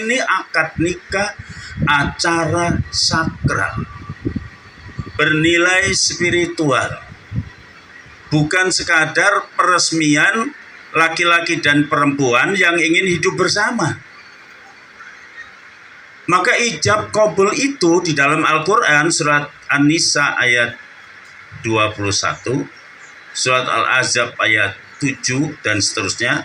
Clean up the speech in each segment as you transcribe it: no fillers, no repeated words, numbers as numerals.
ini akad nikah acara sakral, bernilai spiritual, bukan sekadar peresmian laki-laki dan perempuan yang ingin hidup bersama. Maka ijab qabul itu di dalam Al-Quran surat An-Nisa ayat 21, surat Al-Ahzab ayat 7 dan seterusnya,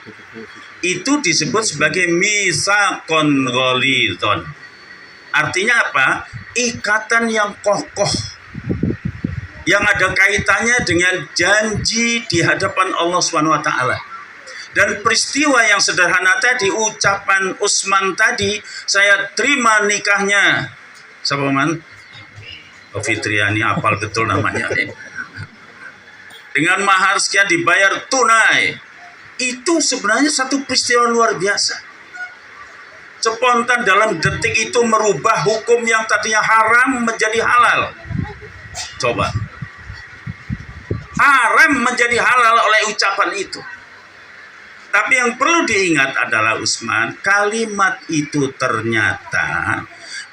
itu disebut sebagai mitsaqon ghalidhon. Artinya apa? Ikatan yang kokoh, yang ada kaitannya dengan janji di hadapan Allah Subhanahu wa taala. Dan peristiwa yang sederhana tadi, ucapan Utsman tadi, saya terima nikahnya. Siapa man? Oh, Fitriani hafal betul namanya. Dengan mahar sekian dibayar tunai. Itu sebenarnya satu peristiwa luar biasa. Spontan dalam detik itu merubah hukum yang tadinya haram menjadi halal. Coba. Haram menjadi halal oleh ucapan itu. Tapi yang perlu diingat adalah Utsman, kalimat itu ternyata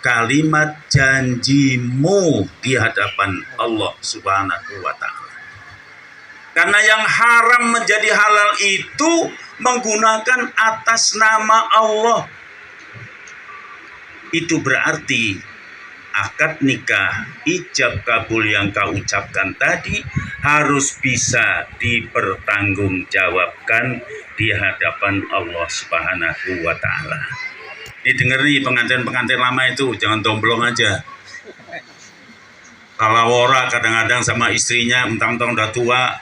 kalimat janjimu di hadapan Allah Subhanahu wa taala. Karena yang haram menjadi halal itu menggunakan atas nama Allah. Itu berarti akad nikah, ijab kabul yang kau ucapkan tadi harus bisa dipertanggungjawabkan di hadapan Allah Subhanahu wa taala. Ini denger nih pengantin-pengantin lama itu, jangan domblong aja. Kalawora kadang-kadang sama istrinya, mentang-mentang udah tua.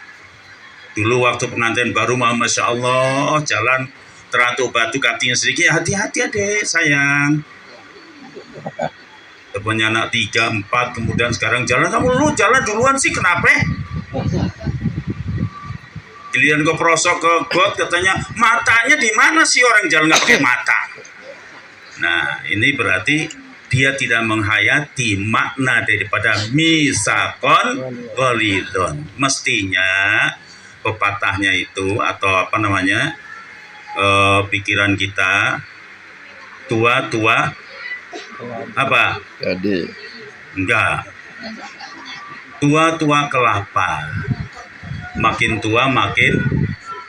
Dulu waktu pengantin baru, Masya Allah, jalan teratuk batu kakinya sedikit, hati-hati adek sayang. Punya anak 3, 4, kemudian sekarang jalan, kamu lu jalan duluan sih, kenapa? Giliran gue prosok ke got, katanya matanya di mana sih orang jalan nggak pakai mata. Nah, ini berarti dia tidak menghayati makna daripada mitsaqon ghalidhon. Mestinya pepatahnya itu atau apa namanya, pikiran kita, tua-tua apa? Jadi Enggak. Tua-tua kelapa. Makin tua makin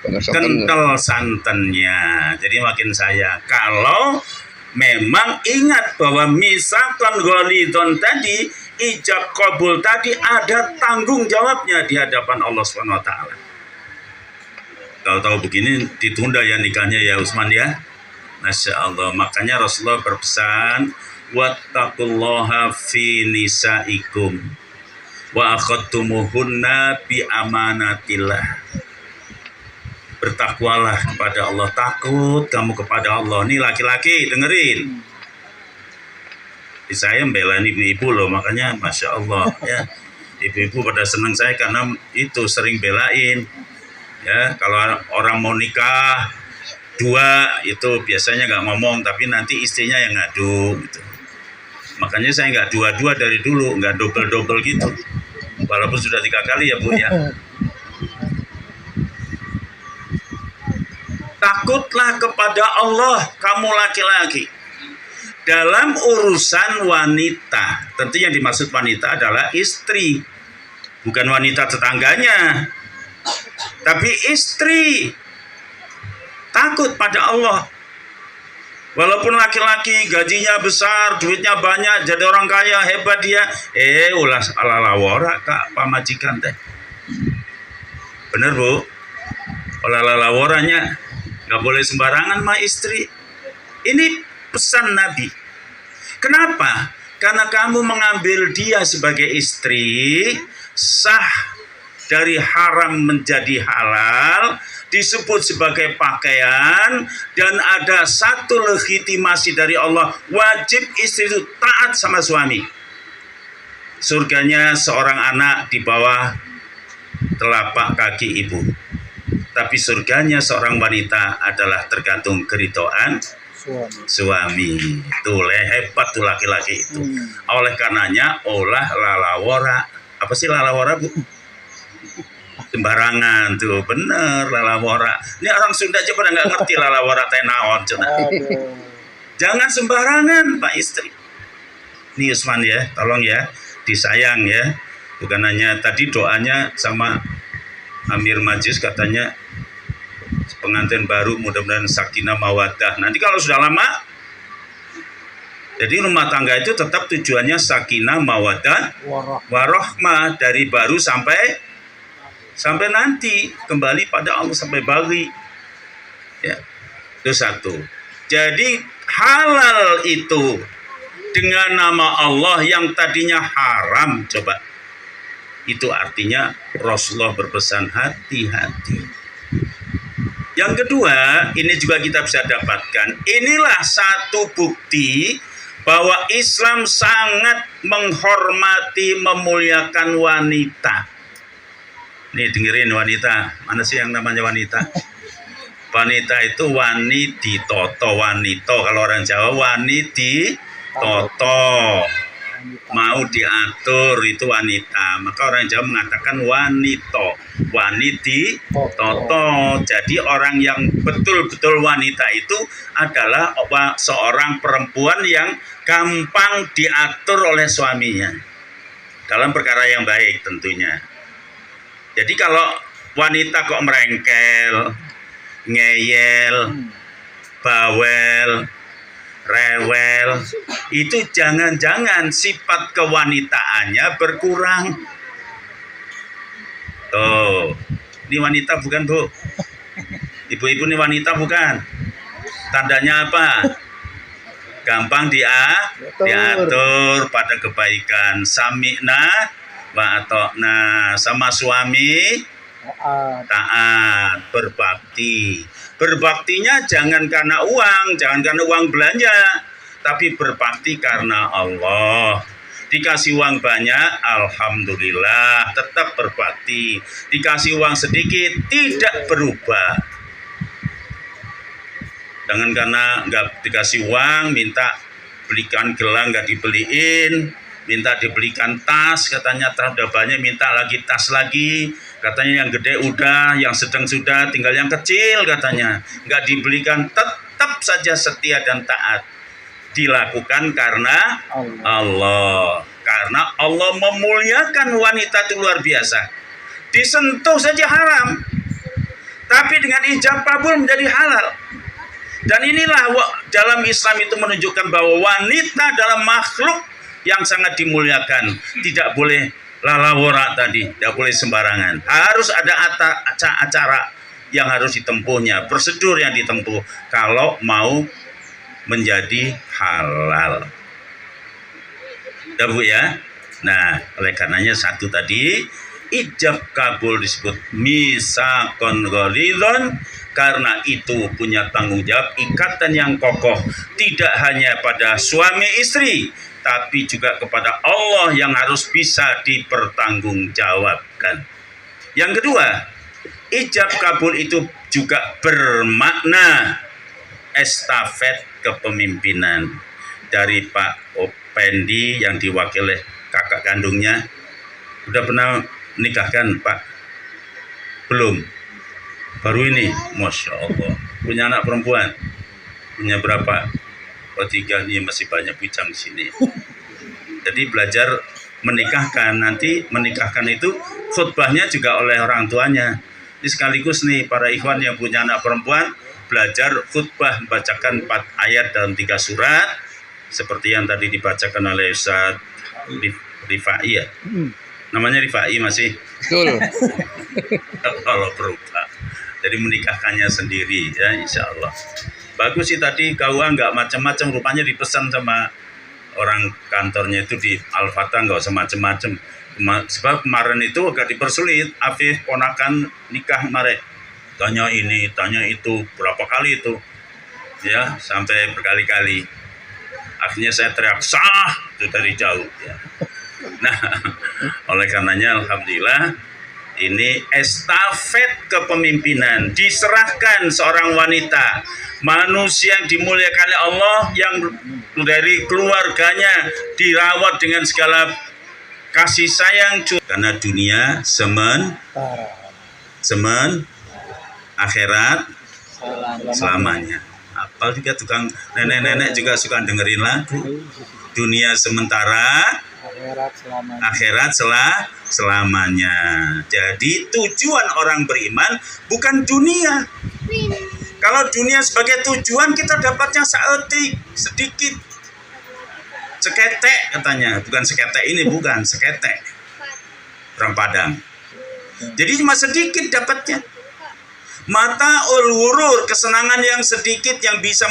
kental santannya. Jadi makin saya. Kalau memang ingat bahwa mitsaqon ghalidhon tadi, ijab qabul tadi ada tanggung jawabnya di hadapan Allah Subhanahu wa taala. Kalau tahu begini ditunda ya nikahnya ya Utsman ya. Masya Allah. Makanya Rasulullah berpesan, wattaqullaha fi nisaikum wa akhadtumuhunna bi amanatillah. Bertakwalah kepada Allah, takut kamu kepada Allah. Ini laki-laki dengerin. Saya membela ibu-ibu loh, makanya Masya Allah ya. Ibu-ibu pada senang saya karena itu sering belain. Ya, kalau orang mau nikah 2 itu biasanya nggak ngomong, tapi nanti istrinya yang ngadu gitu. Makanya saya nggak 2 dari dulu, nggak double gitu. Walaupun sudah 3 kali ya Bu ya. Takutlah kepada Allah kamu laki-laki. Dalam urusan wanita, tentu yang dimaksud wanita adalah istri. Bukan wanita tetangganya. Tapi istri. Takut pada Allah. Walaupun laki-laki gajinya besar, duitnya banyak, jadi orang kaya, hebat dia. Ulah ala-lawora kak pamajikan teh. Bener Bu? Olah lalaworanya nggak boleh sembarangan sama istri. Ini pesan Nabi. Kenapa? Karena kamu mengambil dia sebagai istri, sah dari haram menjadi halal, disebut sebagai pakaian, dan ada satu legitimasi dari Allah, wajib istri itu taat sama suami. Surganya seorang anak di bawah telapak kaki ibu. Tapi surganya seorang wanita adalah tergantung keridhaan suami. Tuh hebat tuh laki-laki itu. Oleh karenanya olah lalawora. Apa sih lalawora Bu? Sembarangan tuh, bener lalawora. Ini orang Sunda aja pada nggak ngerti lalawora teh naon. Jangan sembarangan Pak istri. Ini Usman ya, tolong ya, disayang ya. Bukan hanya tadi doanya sama Amir Majlis katanya pengantin baru mudah-mudahan sakinah mawaddah. Nanti kalau sudah lama, jadi rumah tangga itu tetap tujuannya sakinah mawaddah warahmah dari baru sampai nanti kembali pada Allah sampai bali. Ya, itu satu. Jadi halal itu dengan nama Allah yang tadinya haram, coba. Itu artinya Rasulullah berpesan hati-hati. Yang kedua, ini juga kita bisa dapatkan. Inilah satu bukti bahwa Islam sangat menghormati, memuliakan wanita. Nih dengerin wanita. Mana sih yang namanya wanita? Wanita itu wanititoto, wanito. Kalau orang Jawa wanititoto. Mau diatur itu wanita. Maka orang Jawa mengatakan wanito, wanititoto. Jadi orang yang betul-betul wanita itu adalah seorang perempuan yang gampang diatur oleh suaminya dalam perkara yang baik tentunya. Jadi kalau wanita kok merengkel, ngeyel, bawel, rewel, itu jangan-jangan sifat kewanitaannya berkurang. Tuh, ini wanita bukan Bu? Ibu-ibu ini wanita bukan? Tandanya apa? Gampang diatur pada kebaikan. Sami'na wa atokna, sama suami taat, berbakti. Berbaktinya jangan karena uang belanja, tapi berbakti karena Allah. Dikasih uang banyak, alhamdulillah, tetap berbakti. Dikasih uang sedikit, tidak berubah. Jangan karena nggak dikasih uang, minta belikan gelang nggak dibeliin, minta dibelikan tas, katanya tas udah banyak, minta lagi tas lagi. Katanya yang gede udah, yang sedang sudah, tinggal yang kecil katanya. Nggak dibelikan, tetap saja setia dan taat. Dilakukan karena Allah. Karena Allah memuliakan wanita itu luar biasa. Disentuh saja haram. Tapi dengan ijab kabul menjadi halal. Dan inilah dalam Islam itu menunjukkan bahwa wanita dalam makhluk yang sangat dimuliakan. Tidak boleh lalawora tadi, tidak boleh sembarangan. Harus ada acara yang harus ditempuhnya, prosedur yang ditempuh kalau mau menjadi halal. Ya Bu ya. Nah, oleh karenanya satu tadi, ijab kabul disebut misakon ghalidhon, karena itu punya tanggung jawab, ikatan yang kokoh, tidak hanya pada suami istri, tapi juga kepada Allah yang harus bisa dipertanggungjawabkan. Yang kedua, ijab kabul itu juga bermakna estafet kepemimpinan dari Pak Opendi yang diwakili kakak kandungnya. Udah pernah menikahkan Pak? Belum? Baru ini, Masya Allah. Punya anak perempuan? Punya berapa? Tiga, ini masih banyak bujang di sini. Jadi belajar menikahkan, nanti menikahkan itu khutbahnya juga oleh orang tuanya. Ini sekaligus nih para ikhwan yang punya anak perempuan, belajar khutbah, membacakan 4 ayat dalam 3 surat seperti yang tadi dibacakan oleh Ustaz Rifai ya. Namanya Rifai masih? Betul. Kalau berubah. Jadi menikahkannya sendiri ya, insya Allah. Bagus sih tadi KUA nggak macam-macam, rupanya dipesan sama orang kantornya itu di Al-Fatah, nggak usah macam-macam. Sebab kemarin itu agak dipersulit, Afif ponakan nikah kemarin. Tanya ini, tanya itu, berapa kali itu. Ya, sampai berkali-kali. Akhirnya saya teriak, sah! Itu dari jauh. Ya. Nah, oleh karenanya Alhamdulillah, ini estafet kepemimpinan diserahkan seorang wanita, manusia yang dimuliakan oleh Allah, yang dari keluarganya dirawat dengan segala kasih sayang, karena dunia semen akhirat selamanya. Kalau juga tukang nenek-nenek juga suka dengerin lagu. Dunia sementara, akhirat selamanya. Jadi tujuan orang beriman bukan dunia. Kalau dunia sebagai tujuan, kita dapatnya seetik, sedikit. Seketek katanya, bukan seketek ini, bukan seketek. Orang Padang. Jadi cuma sedikit dapatnya. Mata ulurur, kesenangan yang sedikit yang bisa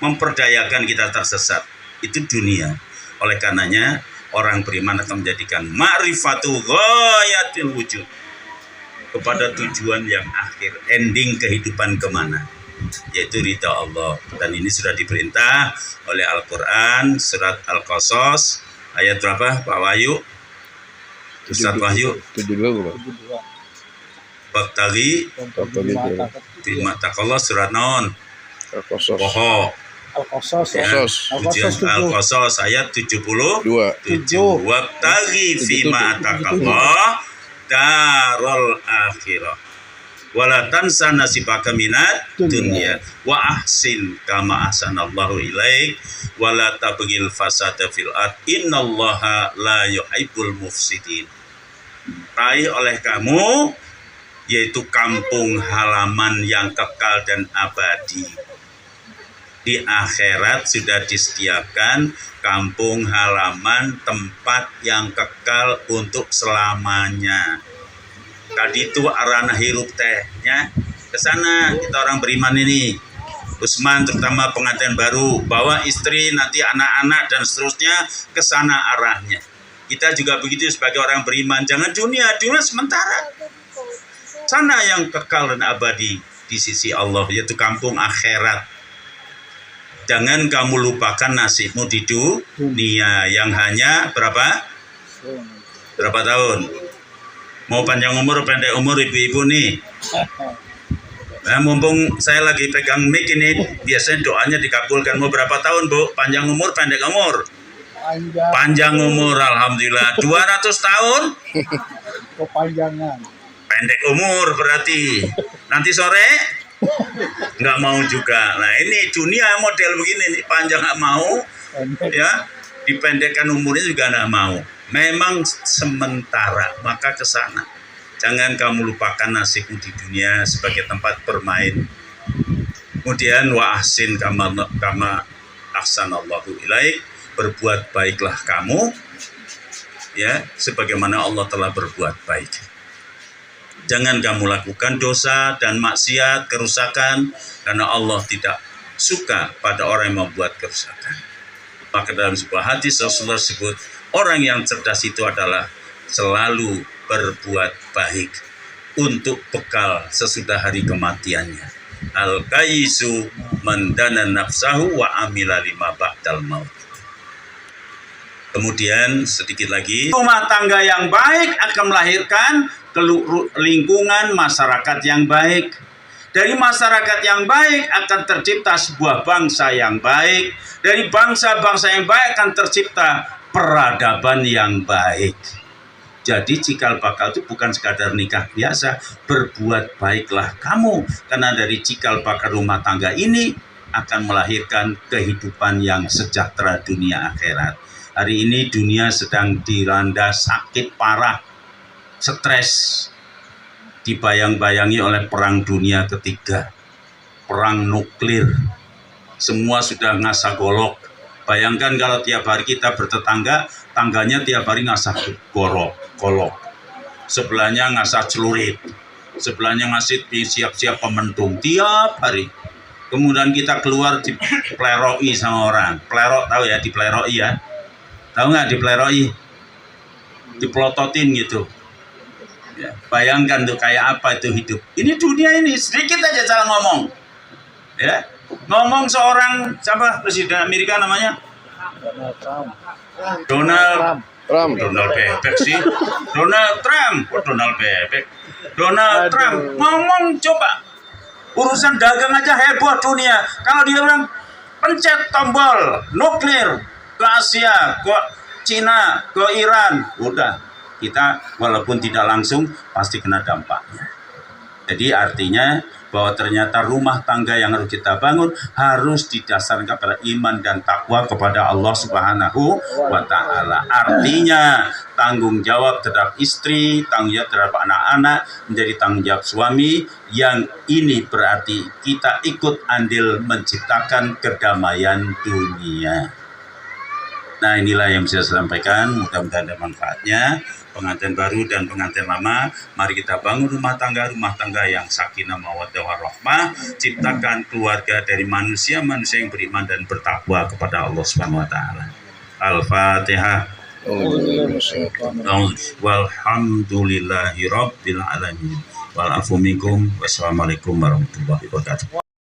memperdayakan kita tersesat. Itu dunia. Oleh karenanya orang beriman akan menjadikan ma'rifatu ghayatil wujud, kepada tujuan yang akhir, ending kehidupan kemana, yaitu ridha Allah. Dan ini sudah diperintah oleh Al-Quran, surat Al-Qasas ayat berapa Pak Wahyu? Ustaz Wahyu 72. Baktari Terima takallah, surat non Al-Qasas Al-Qasas ayat 72. Waktari fima takallah darul akhirah wala tansa nasibaka minat dunya wa ahsin kama ahsanallahu ilaik wala tabghil fasada fil ard innallaha la yuhibbul mufsidin. Raih oleh kamu yaitu kampung halaman yang kekal dan abadi. Di akhirat sudah disediakan kampung halaman, tempat yang kekal untuk selamanya. Tadi itu arana hirup tehnya ke sana kita orang beriman ini. Usman terutama pengantin baru, bawa istri, nanti anak-anak dan seterusnya ke sana arahnya. Kita juga begitu sebagai orang beriman, jangan dunia sementara. Sana yang kekal dan abadi di sisi Allah, yaitu kampung akhirat. Jangan kamu lupakan nasibmu di dunia yang hanya berapa tahun? Mau panjang umur, pendek umur ibu-ibu nih. Nah, mumpung saya lagi pegang mic ini, biasanya doanya dikabulkan. Mau berapa tahun, Bu? Panjang umur, pendek umur? Panjang umur, alhamdulillah. 200 tahun? Kepanjangan. Pendek umur berarti. Nanti sore? Nggak mau juga. Nah, ini dunia model begini nih, panjang nggak mau, ya, dipendekkan umurnya juga nggak mau. Memang sementara, maka ke sana. Jangan kamu lupakan nasibmu di dunia sebagai tempat bermain. Kemudian wa ahsin kama ahsanallahu ilaik, berbuat baiklah kamu, ya, sebagaimana Allah telah berbuat baik. Jangan kamu lakukan dosa dan maksiat, kerusakan, karena Allah tidak suka pada orang yang membuat kerusakan. Maka dalam sebuah hadis Rasulullah sebut, orang yang cerdas itu adalah selalu berbuat baik untuk bekal sesudah hari kematiannya. Al-Qaisu mandana nafsahu wa amila lima ba'dal maut. Kemudian sedikit lagi, rumah tangga yang baik akan melahirkan lingkungan masyarakat yang baik. Dari masyarakat yang baik akan tercipta sebuah bangsa yang baik. Dari bangsa-bangsa yang baik akan tercipta peradaban yang baik. Jadi cikal bakal itu bukan sekadar nikah biasa, berbuat baiklah kamu. Karena dari cikal bakal rumah tangga ini akan melahirkan kehidupan yang sejahtera dunia akhirat. Hari ini dunia sedang dilanda sakit parah, stres, dibayang-bayangi oleh perang dunia ketiga, perang nuklir, semua sudah ngasah golok. Bayangkan kalau tiap hari kita bertetangga, tangganya tiap hari ngasah golok, sebelahnya ngasah celurit, sebelahnya ngasih siap-siap pementung tiap hari. Kemudian kita keluar dipleroi sama orang, plerok tahu ya, dipleroi ya, tahu nggak dipleroi, dipelototin gitu. Ya, bayangkan tuh kayak apa itu hidup. Ini dunia ini, sedikit aja salah ngomong. Ya, ngomong seorang siapa presiden Amerika namanya? Donald Bebek sih. Donald Trump ngomong coba. Urusan dagang aja heboh dunia. Kalau dia bilang pencet tombol nuklir ke Asia, ke Cina, ke Iran, udah kita walaupun tidak langsung pasti kena dampaknya. Jadi artinya bahwa ternyata rumah tangga yang harus kita bangun harus didasarkan kepada iman dan takwa kepada Allah Subhanahu wa Ta'ala. Artinya tanggung jawab terhadap istri, tanggung jawab terhadap anak-anak menjadi tanggung jawab suami. Yang ini berarti kita ikut andil menciptakan kedamaian dunia. Nah, inilah yang bisa saya sampaikan, mudah-mudahan ada manfaatnya. Pengantin baru dan pengantin lama, mari kita bangun rumah tangga yang sakinah mawaddah warahmah, ciptakan keluarga dari manusia-manusia yang beriman dan bertakwa kepada Allah Subhanahu wa taala. Al-Fatihah. Walhamdulillahi rabbil alamin. Wal afu minkum. Wassalamualaikum warahmatullahi wabarakatuh.